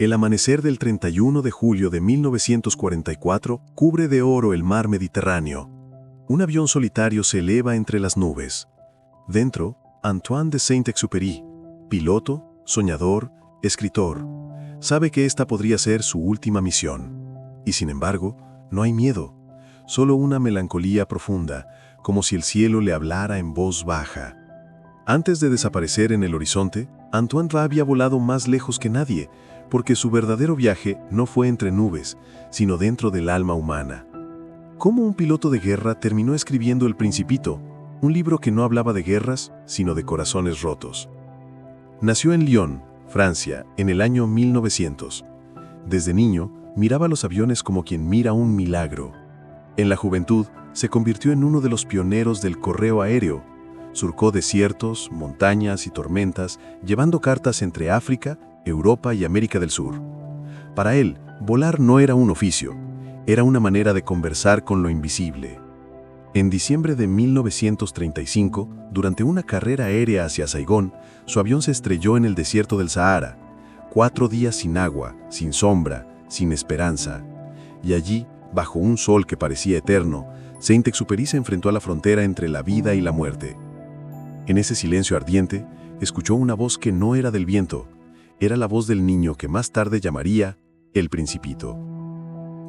El amanecer del 31 de julio de 1944 cubre de oro el mar Mediterráneo. Un avión solitario se eleva entre las nubes. Dentro, Antoine de Saint-Exupéry, piloto, soñador, escritor. Sabe que esta podría ser su última misión. Y sin embargo, no hay miedo, solo una melancolía profunda, como si el cielo le hablara en voz baja. Antes de desaparecer en el horizonte, Antoine había volado más lejos que nadie, porque su verdadero viaje no fue entre nubes, sino dentro del alma humana. ¿Cómo un piloto de guerra terminó escribiendo El Principito, un libro que no hablaba de guerras, sino de corazones rotos? Nació en Lyon, Francia, en el año 1900. Desde niño, miraba los aviones como quien mira un milagro. En la juventud, se convirtió en uno de los pioneros del correo aéreo. Surcó desiertos, montañas y tormentas, llevando cartas entre África, Europa y América del Sur. Para él, volar no era un oficio, era una manera de conversar con lo invisible. En diciembre de 1935, durante una carrera aérea hacia Saigón, su avión se estrelló en el desierto del Sahara. 4 días sin agua, sin sombra, sin esperanza. Y allí, bajo un sol que parecía eterno, Saint-Exupéry se enfrentó a la frontera entre la vida y la muerte. En ese silencio ardiente, escuchó una voz que no era del viento, era la voz del niño que más tarde llamaría El Principito.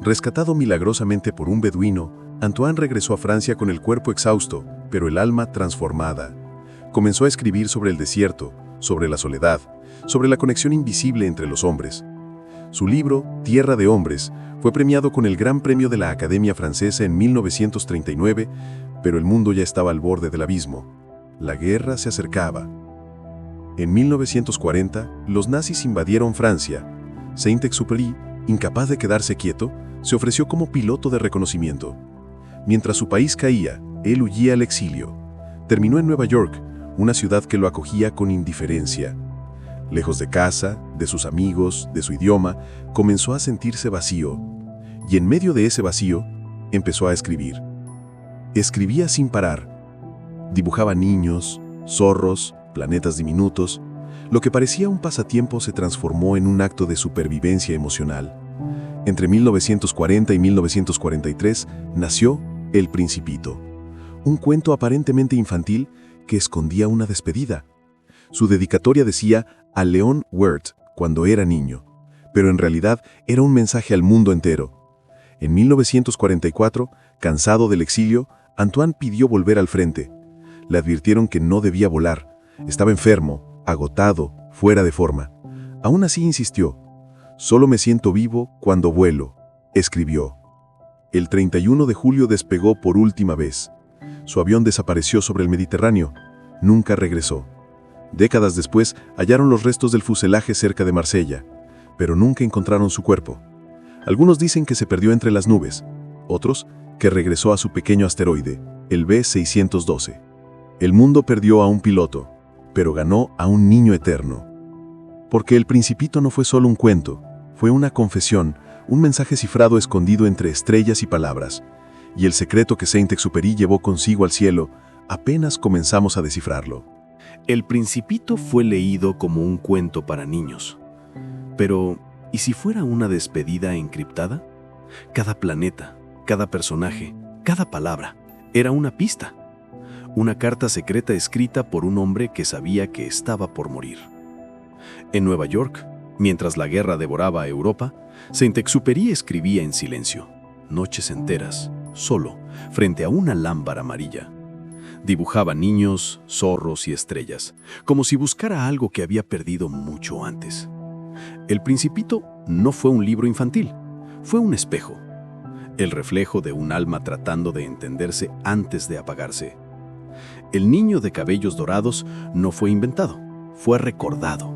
Rescatado milagrosamente por un beduino, Antoine regresó a Francia con el cuerpo exhausto, pero el alma transformada. Comenzó a escribir sobre el desierto, sobre la soledad, sobre la conexión invisible entre los hombres. Su libro, Tierra de Hombres, fue premiado con el Gran Premio de la Academia Francesa en 1939, pero el mundo ya estaba al borde del abismo. La guerra se acercaba. En 1940, los nazis invadieron Francia. Saint-Exupéry, incapaz de quedarse quieto, se ofreció como piloto de reconocimiento. Mientras su país caía, él huía al exilio. Terminó en Nueva York, una ciudad que lo acogía con indiferencia. Lejos de casa, de sus amigos, de su idioma, comenzó a sentirse vacío. Y en medio de ese vacío, empezó a escribir. Escribía sin parar. Dibujaba niños, zorros, planetas diminutos. Lo que parecía un pasatiempo se transformó en un acto de supervivencia emocional. Entre 1940 y 1943 nació El Principito, un cuento aparentemente infantil que escondía una despedida. Su dedicatoria decía a Leon Werth cuando era niño, pero en realidad era un mensaje al mundo entero. En 1944, cansado del exilio, Antoine pidió volver al frente. Le advirtieron que no debía volar. Estaba enfermo, agotado, fuera de forma. Aún así insistió. «Solo me siento vivo cuando vuelo», escribió. El 31 de julio despegó por última vez. Su avión desapareció sobre el Mediterráneo. Nunca regresó. Décadas después, hallaron los restos del fuselaje cerca de Marsella, pero nunca encontraron su cuerpo. Algunos dicen que se perdió entre las nubes, otros que regresó a su pequeño asteroide, el B612. El mundo perdió a un piloto, pero ganó a un niño eterno. Porque El Principito no fue solo un cuento, fue una confesión, un mensaje cifrado escondido entre estrellas y palabras. Y el secreto que Saint-Exupéry llevó consigo al cielo, apenas comenzamos a descifrarlo. El Principito fue leído como un cuento para niños. Pero, ¿y si fuera una despedida encriptada? Cada planeta, cada personaje, cada palabra, era una pista. Una carta secreta escrita por un hombre que sabía que estaba por morir. En Nueva York, mientras la guerra devoraba a Europa, Saint-Exupéry escribía en silencio, noches enteras, solo, frente a una lámpara amarilla. Dibujaba niños, zorros y estrellas, como si buscara algo que había perdido mucho antes. El Principito no fue un libro infantil, fue un espejo, el reflejo de un alma tratando de entenderse antes de apagarse. El niño de cabellos dorados no fue inventado, fue recordado.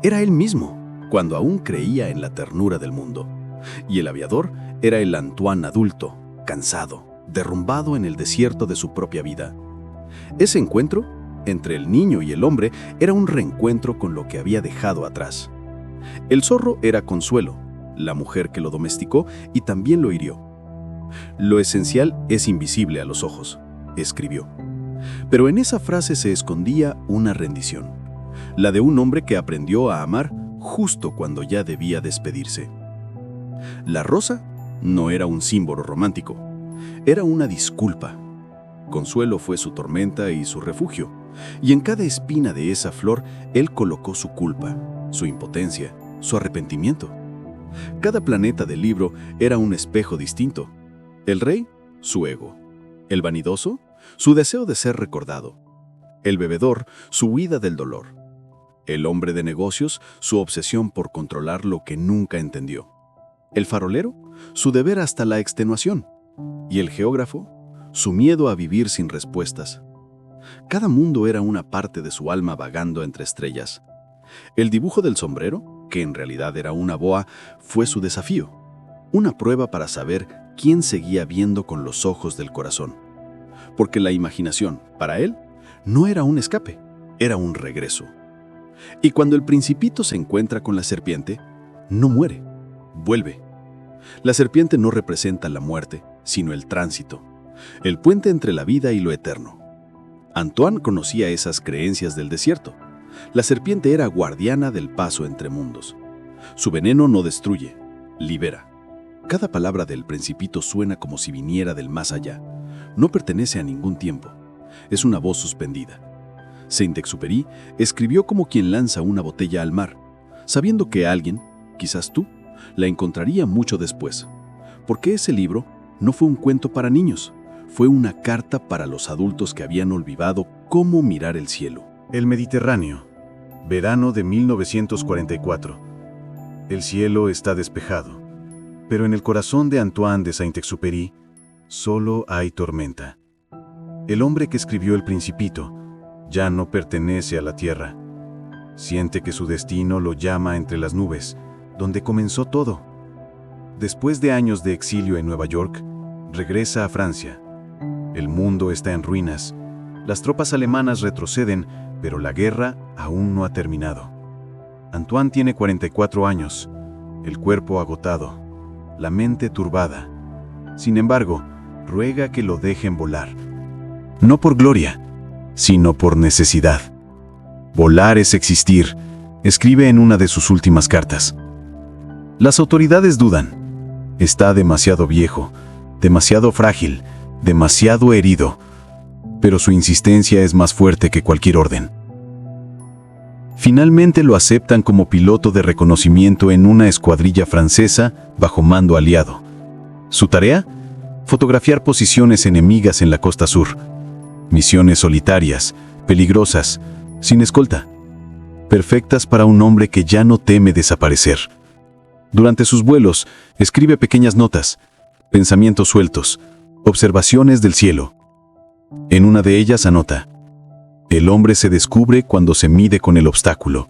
Era él mismo, cuando aún creía en la ternura del mundo. Y el aviador era el Antoine adulto, cansado, derrumbado en el desierto de su propia vida. Ese encuentro, entre el niño y el hombre, era un reencuentro con lo que había dejado atrás. El zorro era Consuelo, la mujer que lo domesticó y también lo hirió. Lo esencial es invisible a los ojos, escribió. Pero en esa frase se escondía una rendición, la de un hombre que aprendió a amar justo cuando ya debía despedirse. La rosa no era un símbolo romántico, era una disculpa. Consuelo fue su tormenta y su refugio, y en cada espina de esa flor él colocó su culpa, su impotencia, su arrepentimiento. Cada planeta del libro era un espejo distinto. El rey, su ego. El vanidoso, su deseo de ser recordado. El bebedor, su huida del dolor. El hombre de negocios, su obsesión por controlar lo que nunca entendió. El farolero, su deber hasta la extenuación. Y el geógrafo, su miedo a vivir sin respuestas. Cada mundo era una parte de su alma vagando entre estrellas. El dibujo del sombrero, que en realidad era una boa, fue su desafío. Una prueba para saber quién seguía viendo con los ojos del corazón. Porque la imaginación, para él, no era un escape, era un regreso. Y cuando el principito se encuentra con la serpiente, no muere, vuelve. La serpiente no representa la muerte, sino el tránsito, el puente entre la vida y lo eterno. Antoine conocía esas creencias del desierto. La serpiente era guardiana del paso entre mundos. Su veneno no destruye, libera. Cada palabra del Principito suena como si viniera del más allá. No pertenece a ningún tiempo. Es una voz suspendida. Saint-Exupéry escribió como quien lanza una botella al mar, sabiendo que alguien, quizás tú, la encontraría mucho después. Porque ese libro no fue un cuento para niños, fue una carta para los adultos que habían olvidado cómo mirar el cielo. El Mediterráneo, verano de 1944. El cielo está despejado, pero en el corazón de Antoine de Saint-Exupéry solo hay tormenta. El hombre que escribió El Principito ya no pertenece a la tierra. Siente que su destino lo llama entre las nubes, donde comenzó todo. Después de años de exilio en Nueva York, regresa a Francia. El mundo está en ruinas. Las tropas alemanas retroceden, pero la guerra aún no ha terminado. Antoine tiene 44 años, el cuerpo agotado, la mente turbada. Sin embargo, ruega que lo dejen volar. No por gloria, sino por necesidad. Volar es existir, escribe en una de sus últimas cartas. Las autoridades dudan. Está demasiado viejo, demasiado frágil, demasiado herido, pero su insistencia es más fuerte que cualquier orden. Finalmente lo aceptan como piloto de reconocimiento en una escuadrilla francesa bajo mando aliado. Su tarea: fotografiar posiciones enemigas en la costa sur. Misiones solitarias, peligrosas, sin escolta. Perfectas para un hombre que ya no teme desaparecer. Durante sus vuelos, escribe pequeñas notas, pensamientos sueltos, observaciones del cielo. En una de ellas anota: el hombre se descubre cuando se mide con el obstáculo.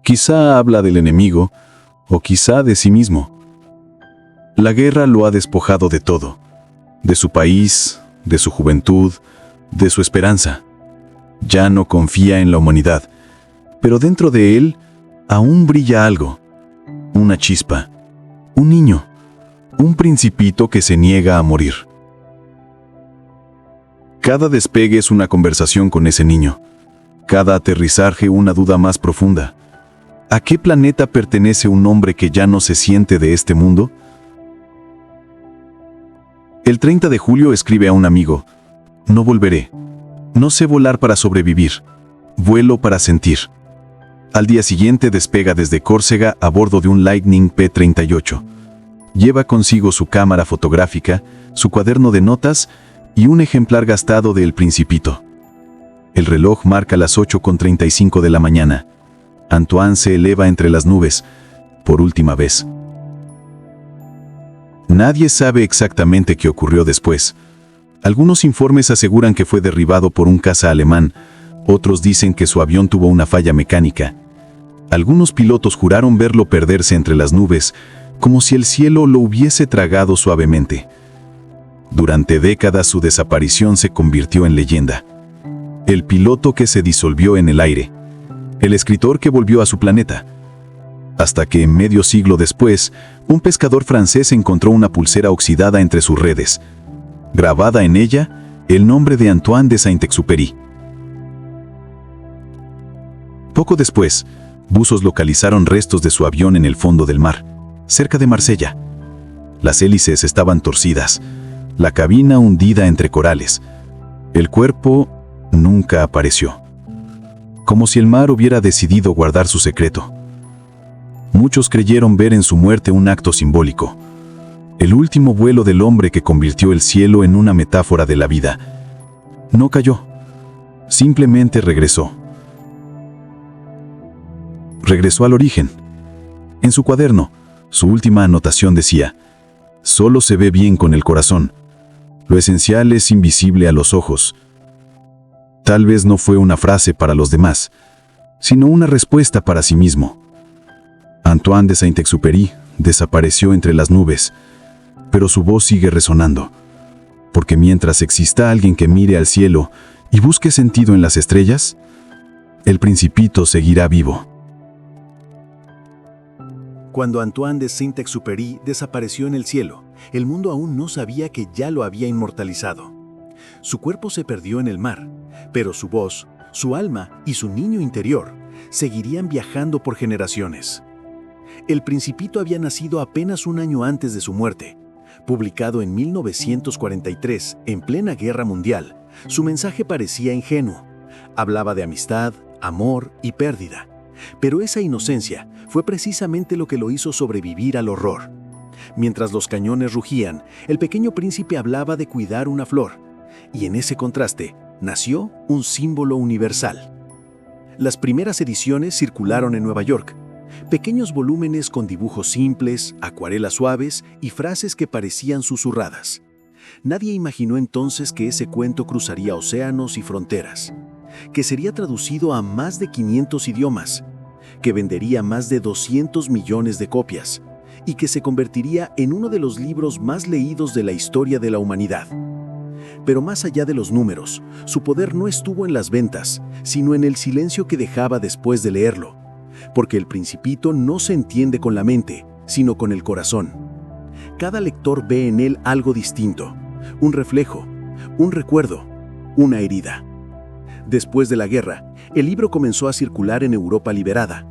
Quizá habla del enemigo, o quizá de sí mismo. La guerra lo ha despojado de todo, de su país, de su juventud, de su esperanza. Ya no confía en la humanidad, pero dentro de él aún brilla algo, una chispa, un niño, un principito que se niega a morir. Cada despegue es una conversación con ese niño, cada aterrizaje una duda más profunda. ¿A qué planeta pertenece un hombre que ya no se siente de este mundo? El 30 de julio escribe a un amigo: no volveré. No sé volar para sobrevivir. Vuelo para sentir. Al día siguiente despega desde Córcega a bordo de un Lightning P-38. Lleva consigo su cámara fotográfica, su cuaderno de notas y un ejemplar gastado de El Principito. El reloj marca las 8:35 de la mañana. Antoine se eleva entre las nubes, por última vez. Nadie sabe exactamente qué ocurrió después. Algunos informes aseguran que fue derribado por un caza alemán, otros dicen que su avión tuvo una falla mecánica. Algunos pilotos juraron verlo perderse entre las nubes, como si el cielo lo hubiese tragado suavemente. Durante décadas su desaparición se convirtió en leyenda. El piloto que se disolvió en el aire. El escritor que volvió a su planeta. Hasta que, medio siglo después, un pescador francés encontró una pulsera oxidada entre sus redes. Grabada en ella, el nombre de Antoine de Saint-Exupéry. Poco después, buzos localizaron restos de su avión en el fondo del mar, cerca de Marsella. Las hélices estaban torcidas, la cabina hundida entre corales. El cuerpo nunca apareció, como si el mar hubiera decidido guardar su secreto. Muchos creyeron ver en su muerte un acto simbólico, el último vuelo del hombre que convirtió el cielo en una metáfora de la vida. No cayó, simplemente regresó. Regresó al origen. En su cuaderno, su última anotación decía: «Solo se ve bien con el corazón. Lo esencial es invisible a los ojos». Tal vez no fue una frase para los demás, sino una respuesta para sí mismo. Antoine de Saint-Exupéry desapareció entre las nubes, pero su voz sigue resonando, porque mientras exista alguien que mire al cielo y busque sentido en las estrellas, el Principito seguirá vivo. Cuando Antoine de Saint-Exupéry desapareció en el cielo, el mundo aún no sabía que ya lo había inmortalizado. Su cuerpo se perdió en el mar, pero su voz, su alma y su niño interior seguirían viajando por generaciones. El Principito había nacido apenas un año antes de su muerte. Publicado en 1943, en plena Guerra Mundial, su mensaje parecía ingenuo. Hablaba de amistad, amor y pérdida. Pero esa inocencia fue precisamente lo que lo hizo sobrevivir al horror. Mientras los cañones rugían, el pequeño príncipe hablaba de cuidar una flor. Y en ese contraste nació un símbolo universal. Las primeras ediciones circularon en Nueva York. Pequeños volúmenes con dibujos simples, acuarelas suaves y frases que parecían susurradas. Nadie imaginó entonces que ese cuento cruzaría océanos y fronteras, que sería traducido a más de 500 idiomas, que vendería más de 200 millones de copias y que se convertiría en uno de los libros más leídos de la historia de la humanidad. Pero más allá de los números, su poder no estuvo en las ventas, sino en el silencio que dejaba después de leerlo. Porque el Principito no se entiende con la mente, sino con el corazón. Cada lector ve en él algo distinto, un reflejo, un recuerdo, una herida. Después de la guerra, el libro comenzó a circular en Europa liberada.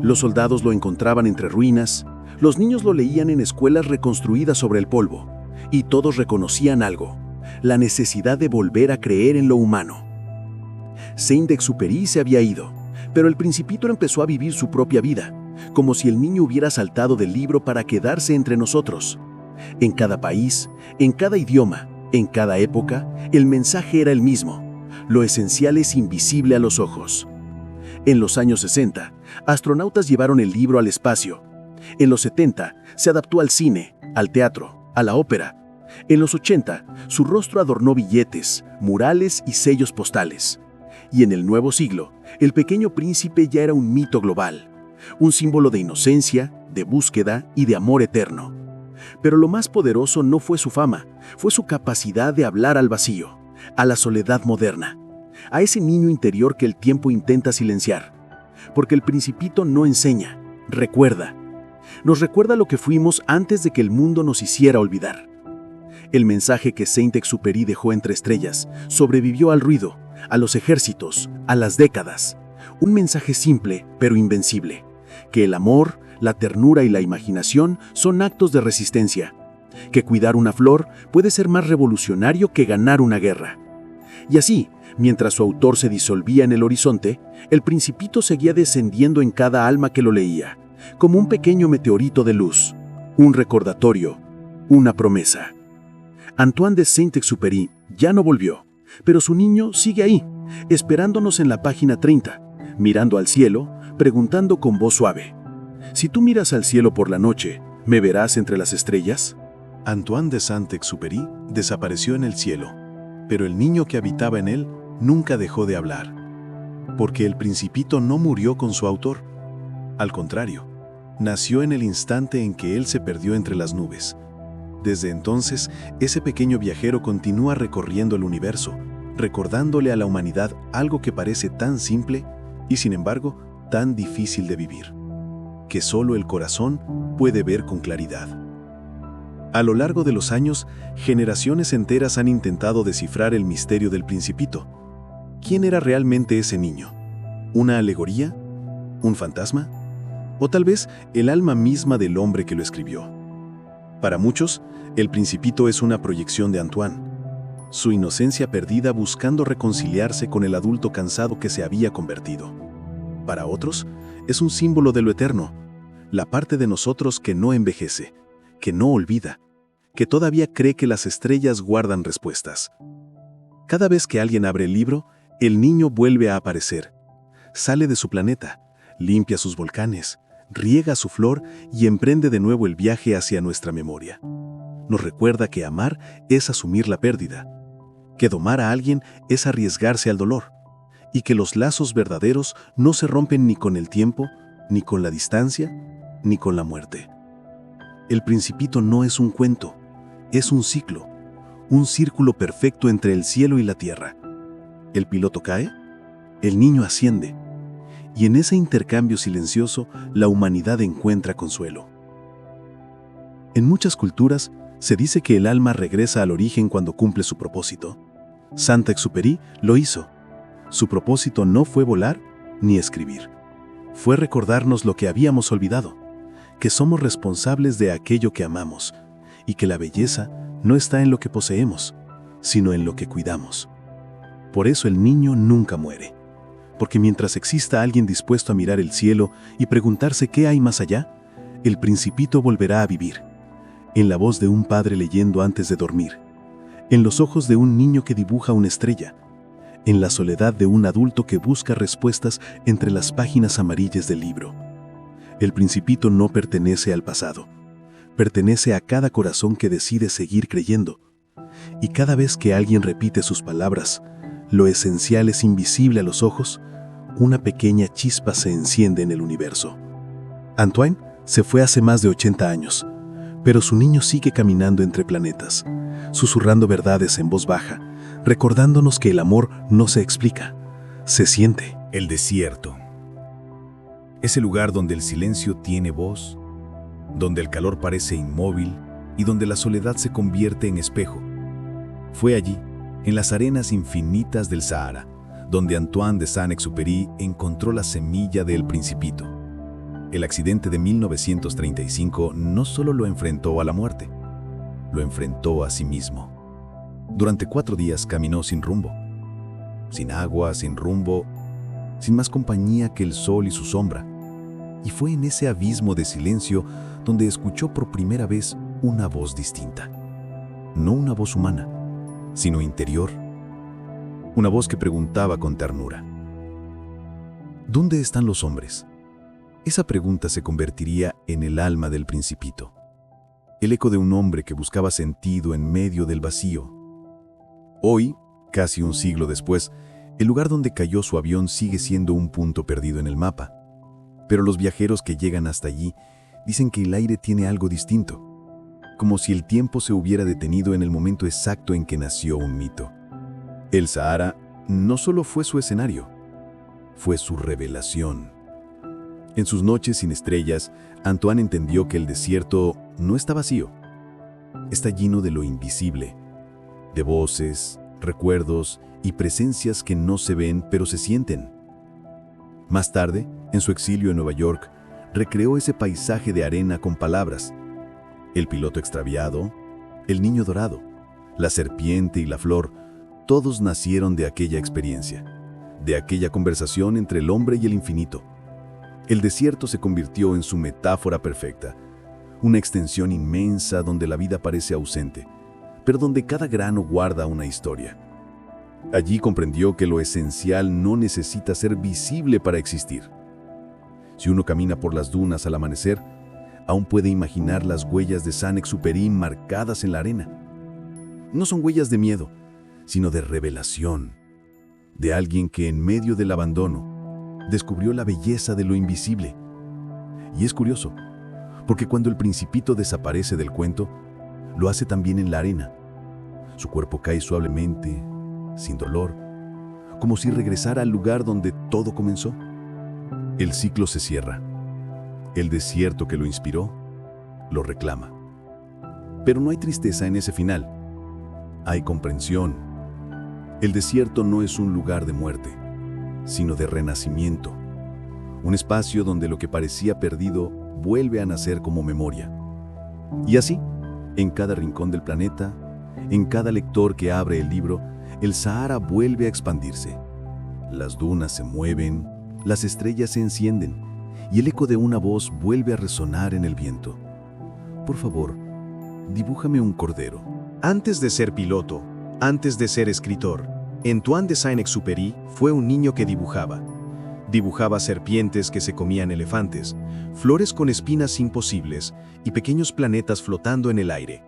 Los soldados lo encontraban entre ruinas, los niños lo leían en escuelas reconstruidas sobre el polvo, y todos reconocían algo: la necesidad de volver a creer en lo humano. Saint-Exupéry se había ido, pero el Principito empezó a vivir su propia vida, como si el niño hubiera saltado del libro para quedarse entre nosotros. En cada país, en cada idioma, en cada época, el mensaje era el mismo: lo esencial es invisible a los ojos. En los años 60, astronautas llevaron el libro al espacio. En los 70, se adaptó al cine, al teatro, a la ópera. En los 80, su rostro adornó billetes, murales y sellos postales. Y en el nuevo siglo, el pequeño príncipe ya era un mito global, un símbolo de inocencia, de búsqueda y de amor eterno. Pero lo más poderoso no fue su fama, fue su capacidad de hablar al vacío, a la soledad moderna, a ese niño interior que el tiempo intenta silenciar. Porque el Principito no enseña, recuerda. Nos recuerda lo que fuimos antes de que el mundo nos hiciera olvidar. El mensaje que Saint-Exupéry dejó entre estrellas sobrevivió al ruido, a los ejércitos, a las décadas. Un mensaje simple, pero invencible: que el amor, la ternura y la imaginación son actos de resistencia. Que cuidar una flor puede ser más revolucionario que ganar una guerra. Y así, mientras su autor se disolvía en el horizonte, el Principito seguía descendiendo en cada alma que lo leía, como un pequeño meteorito de luz, un recordatorio, una promesa. Antoine de Saint-Exupéry ya no volvió, pero su niño sigue ahí, esperándonos en la página 30, mirando al cielo, preguntando con voz suave: «Si tú miras al cielo por la noche, ¿me verás entre las estrellas?». Antoine de Saint-Exupéry desapareció en el cielo, pero el niño que habitaba en él nunca dejó de hablar. Porque el Principito no murió con su autor. Al contrario, nació en el instante en que él se perdió entre las nubes. Desde entonces, ese pequeño viajero continúa recorriendo el universo, recordándole a la humanidad algo que parece tan simple y, sin embargo, tan difícil de vivir, que solo el corazón puede ver con claridad. A lo largo de los años, generaciones enteras han intentado descifrar el misterio del Principito. ¿Quién era realmente ese niño? ¿Una alegoría? ¿Un fantasma? ¿O tal vez el alma misma del hombre que lo escribió? Para muchos, El Principito es una proyección de Antoine, su inocencia perdida buscando reconciliarse con el adulto cansado que se había convertido. Para otros, es un símbolo de lo eterno, la parte de nosotros que no envejece, que no olvida, que todavía cree que las estrellas guardan respuestas. Cada vez que alguien abre el libro, el niño vuelve a aparecer. Sale de su planeta, limpia sus volcanes, riega su flor y emprende de nuevo el viaje hacia nuestra memoria. Nos recuerda que amar es asumir la pérdida, que domar a alguien es arriesgarse al dolor, y que los lazos verdaderos no se rompen ni con el tiempo, ni con la distancia, ni con la muerte. El Principito no es un cuento, es un ciclo, un círculo perfecto entre el cielo y la tierra. El piloto cae, el niño asciende, y en ese intercambio silencioso la humanidad encuentra consuelo. En muchas culturas se dice que el alma regresa al origen cuando cumple su propósito. Saint-Exupéry lo hizo. Su propósito no fue volar ni escribir. Fue recordarnos lo que habíamos olvidado, que somos responsables de aquello que amamos y que la belleza no está en lo que poseemos, sino en lo que cuidamos. Por eso el niño nunca muere, porque mientras exista alguien dispuesto a mirar el cielo y preguntarse qué hay más allá, el Principito volverá a vivir, en la voz de un padre leyendo antes de dormir, en los ojos de un niño que dibuja una estrella, en la soledad de un adulto que busca respuestas entre las páginas amarillas del libro. El Principito no pertenece al pasado, pertenece a cada corazón que decide seguir creyendo. Y cada vez que alguien repite sus palabras, lo esencial es invisible a los ojos, una pequeña chispa se enciende en el universo. Antoine se fue hace más de 80 años, pero su niño sigue caminando entre planetas, susurrando verdades en voz baja, recordándonos que el amor no se explica, se siente. El desierto. Ese lugar donde el silencio tiene voz, donde el calor parece inmóvil y donde la soledad se convierte en espejo. Fue allí, en las arenas infinitas del Sahara, donde Antoine de Saint-Exupéry encontró la semilla del Principito. El accidente de 1935 no solo lo enfrentó a la muerte, lo enfrentó a sí mismo. Durante 4 días caminó sin rumbo, sin agua, sin rumbo, sin más compañía que el sol y su sombra. Y fue en ese abismo de silencio donde escuchó por primera vez una voz distinta. No una voz humana, sino interior. Una voz que preguntaba con ternura: ¿dónde están los hombres? Esa pregunta se convertiría en el alma del Principito. El eco de un hombre que buscaba sentido en medio del vacío. Hoy, casi un siglo después, el lugar donde cayó su avión sigue siendo un punto perdido en el mapa. Pero los viajeros que llegan hasta allí dicen que el aire tiene algo distinto, como si el tiempo se hubiera detenido en el momento exacto en que nació un mito. El Sahara no solo fue su escenario, fue su revelación. En sus noches sin estrellas, Antoine entendió que el desierto no está vacío, está lleno de lo invisible, de voces, recuerdos y presencias que no se ven pero se sienten. Más tarde, en su exilio en Nueva York, recreó ese paisaje de arena con palabras: el piloto extraviado, el niño dorado, la serpiente y la flor, todos nacieron de aquella experiencia, de aquella conversación entre el hombre y el infinito. El desierto se convirtió en su metáfora perfecta, una extensión inmensa donde la vida parece ausente, pero donde cada grano guarda una historia. Allí comprendió que lo esencial no necesita ser visible para existir. Si uno camina por las dunas al amanecer, aún puede imaginar las huellas de Saint-Exupéry marcadas en la arena. No son huellas de miedo, sino de revelación, de alguien que en medio del abandono descubrió la belleza de lo invisible. Y es curioso, porque cuando el Principito desaparece del cuento, lo hace también en la arena. Su cuerpo cae suavemente, sin dolor, como si regresara al lugar donde todo comenzó. El ciclo se cierra. El desierto que lo inspiró lo reclama. Pero no hay tristeza en ese final. Hay comprensión. El desierto no es un lugar de muerte, sino de renacimiento. un espacio donde lo que parecía perdido vuelve a nacer como memoria. Y así, en cada rincón del planeta, en cada lector que abre el libro, el Sahara vuelve a expandirse. Las dunas se mueven, las estrellas se encienden, y el eco de una voz vuelve a resonar en el viento. Por favor, dibújame un cordero. Antes de ser piloto, antes de ser escritor, Antoine de Saint-Exupéry fue un niño que dibujaba. Dibujaba serpientes que se comían elefantes, flores con espinas imposibles y pequeños planetas flotando en el aire.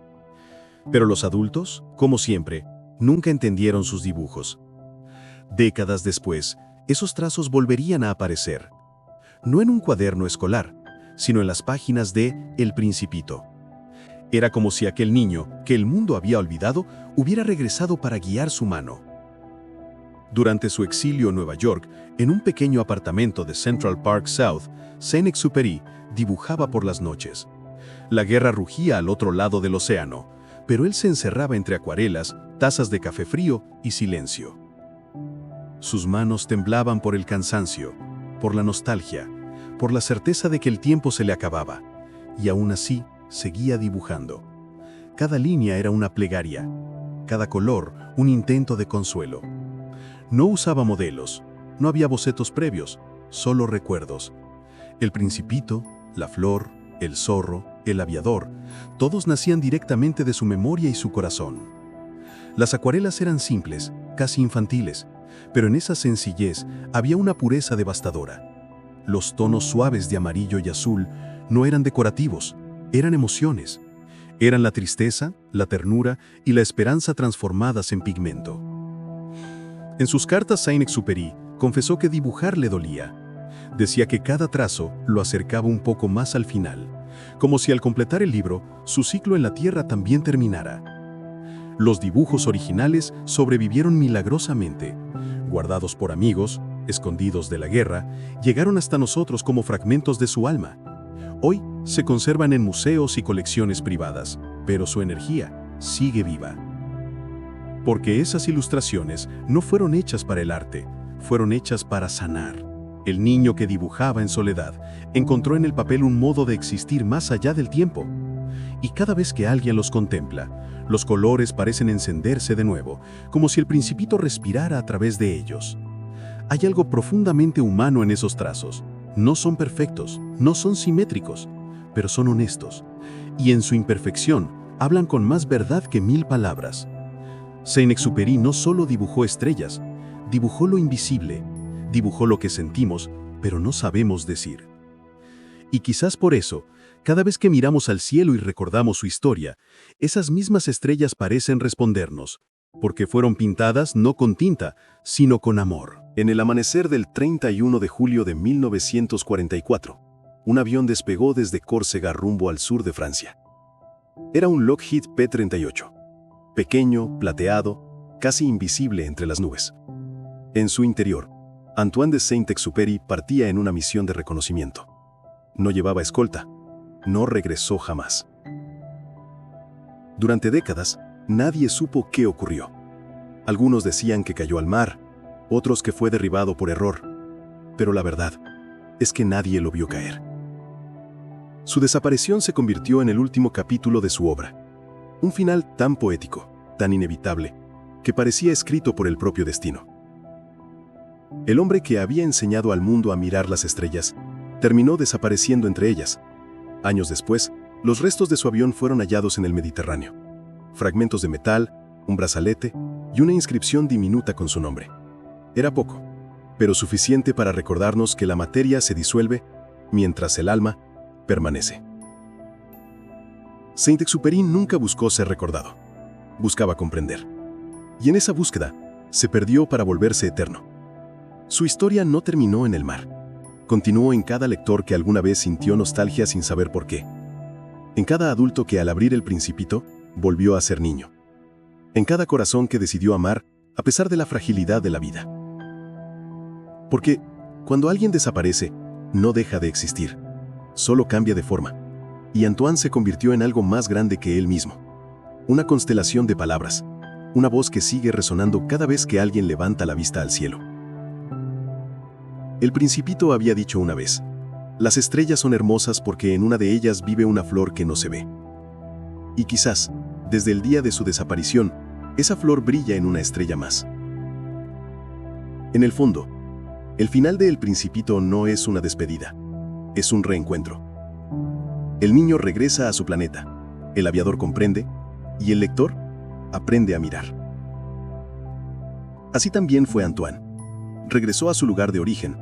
Pero los adultos, como siempre, nunca entendieron sus dibujos. Décadas después, esos trazos volverían a aparecer. No en un cuaderno escolar, sino en las páginas de El Principito. Era como si aquel niño, que el mundo había olvidado, hubiera regresado para guiar su mano. Durante su exilio en Nueva York, en un pequeño apartamento de Central Park South, Saint-Exupéry dibujaba por las noches. La guerra rugía al otro lado del océano, pero él se encerraba entre acuarelas, tazas de café frío y silencio. Sus manos temblaban por el cansancio, por la nostalgia, por la certeza de que el tiempo se le acababa, y aún así seguía dibujando. Cada línea era una plegaria, cada color un intento de consuelo. No usaba modelos, no había bocetos previos, solo recuerdos. El Principito, la flor, el zorro, el aviador, todos nacían directamente de su memoria y su corazón. Las acuarelas eran simples, casi infantiles, pero en esa sencillez había una pureza devastadora. Los tonos suaves de amarillo y azul no eran decorativos, eran emociones. Eran la tristeza, la ternura y la esperanza transformadas en pigmento. En sus cartas, Saint-Exupéry confesó que dibujar le dolía. Decía que cada trazo lo acercaba un poco más al final, como si al completar el libro, su ciclo en la Tierra también terminara. Los dibujos originales sobrevivieron milagrosamente. Guardados por amigos, escondidos de la guerra, llegaron hasta nosotros como fragmentos de su alma. Hoy se conservan en museos y colecciones privadas, pero su energía sigue viva. Porque esas ilustraciones no fueron hechas para el arte, fueron hechas para sanar. El niño que dibujaba en soledad encontró en el papel un modo de existir más allá del tiempo. Y cada vez que alguien los contempla, los colores parecen encenderse de nuevo, como si el Principito respirara a través de ellos. Hay algo profundamente humano en esos trazos. No son perfectos, no son simétricos, pero son honestos. Y en su imperfección, hablan con más verdad que 1000 palabras. Saint-Exupéry no solo dibujó estrellas, dibujó lo invisible, dibujó lo que sentimos, pero no sabemos decir. Y quizás por eso, cada vez que miramos al cielo y recordamos su historia, esas mismas estrellas parecen respondernos, porque fueron pintadas no con tinta, sino con amor. En el amanecer del 31 de julio de 1944, un avión despegó desde Córcega rumbo al sur de Francia. Era un Lockheed P-38, pequeño, plateado, casi invisible entre las nubes. En su interior, Antoine de Saint-Exupéry partía en una misión de reconocimiento. No llevaba escolta, no regresó jamás. Durante décadas, nadie supo qué ocurrió. Algunos decían que cayó al mar, otros que fue derribado por error, pero la verdad es que nadie lo vio caer. Su desaparición se convirtió en el último capítulo de su obra, un final tan poético, tan inevitable, que parecía escrito por el propio destino. El hombre que había enseñado al mundo a mirar las estrellas, terminó desapareciendo entre ellas. Años después, los restos de su avión fueron hallados en el Mediterráneo. Fragmentos de metal, un brazalete y una inscripción diminuta con su nombre. Era poco, pero suficiente para recordarnos que la materia se disuelve mientras el alma permanece. Saint-Exupéry nunca buscó ser recordado. Buscaba comprender. Y en esa búsqueda, se perdió para volverse eterno. Su historia no terminó en el mar. Continuó en cada lector que alguna vez sintió nostalgia sin saber por qué. En cada adulto que al abrir El Principito, volvió a ser niño. En cada corazón que decidió amar a pesar de la fragilidad de la vida. Porque cuando alguien desaparece, no deja de existir, solo cambia de forma. Y Antoine se convirtió en algo más grande que él mismo. Una constelación de palabras, una voz que sigue resonando cada vez que alguien levanta la vista al cielo. El Principito había dicho una vez: las estrellas son hermosas porque en una de ellas vive una flor que no se ve. Y quizás, desde el día de su desaparición, esa flor brilla en una estrella más. En el fondo, el final de El Principito no es una despedida, es un reencuentro. El niño regresa a su planeta, el aviador comprende, y el lector aprende a mirar. Así también fue Antoine. Regresó a su lugar de origen,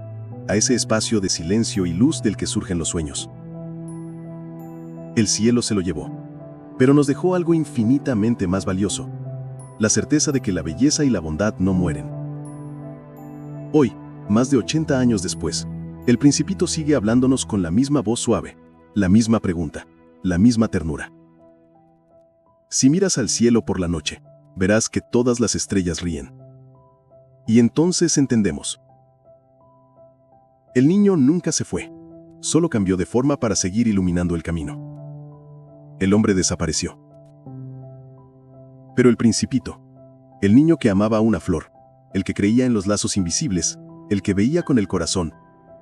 a ese espacio de silencio y luz del que surgen los sueños. El cielo se lo llevó, pero nos dejó algo infinitamente más valioso: la certeza de que la belleza y la bondad no mueren. Hoy, más de 80 años después, El Principito sigue hablándonos con la misma voz suave, la misma pregunta, la misma ternura. Si miras al cielo por la noche, verás que todas las estrellas ríen. Y entonces entendemos. El niño nunca se fue, solo cambió de forma para seguir iluminando el camino. El hombre desapareció. Pero El Principito, el niño que amaba una flor, el que creía en los lazos invisibles, el que veía con el corazón,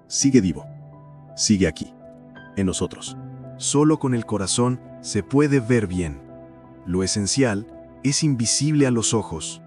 sigue vivo, sigue aquí, en nosotros. Solo con el corazón se puede ver bien. Lo esencial es invisible a los ojos.